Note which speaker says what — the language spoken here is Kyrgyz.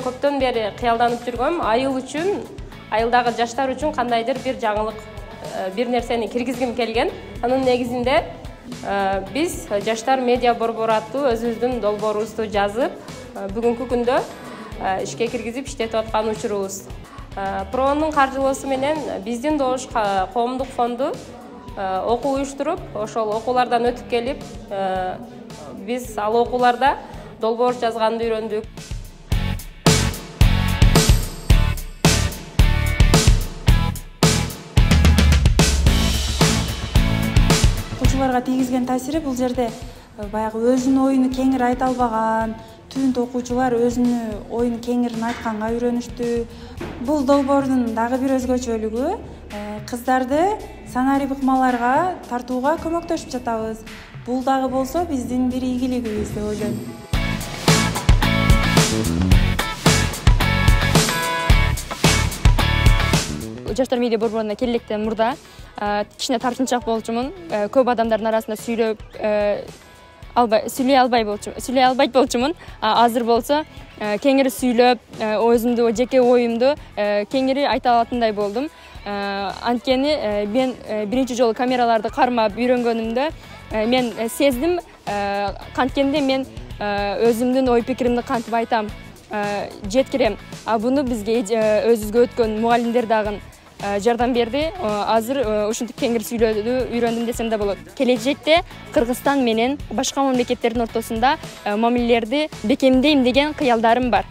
Speaker 1: көптөн бери кыялданып жүргөм, айылдагы жаштар үчүн кандайдыр бир жаңылык, бир нерсени киргизгим келген. Анын негизинде биз Жаштар медиа борбору аттуу өзүбүздүн долбоорубузду жазып, бүгүнкү күндө ишке киргизип иштетип аткан учурубуз. Проонун каржылоосу менен биздин Добуш коомдук фонду окуу уюштуруп, ошол окуулардан өтүп келип, биз ал окууларда долбоор жазганды үйрөндүк.
Speaker 2: Окуучуларга тийгизген таасири бул жерде баягы өзүнүн оюну кеңири айта албаган, түбүндө окуучулар өзүнүн оюн кеңирин айтканга үйрөнүштү. Бул долбоордун дагы бир өзгөчөлүгү кыздарды санарип ыкмаларга тартууга көмөктөшүп жатабыз. Бул дагы болсо биздин бир ийгилигибиз деп ойлойм.
Speaker 3: Жаштар медиа борборуна келгенден мурда кичине тартынчаак болчумун. Көп адамдардын арасында сүйлөй албайт болчумун. Азыр болсо кеңири сүйлөп, өзүмдү жеке оюмду кеңири айта алатындай болдум. Анткени мен биринчи жолу камераларды кармап үйрөнгөнүмдө мен сездим, канткенде мен өзүмдүн ой пикиримди кантип айтам, жеткирем. Буну бизге өзүбүзгө өткөн мугалимдер дагы жардам берди. Азыр ушинтип кеңири сүйлөдү үйрөндүм десем да болот. Келечекте Кыргызстан менен башка мамлекеттердин ортосунда мамилелерди бекемдейм деген кыялдарым бар.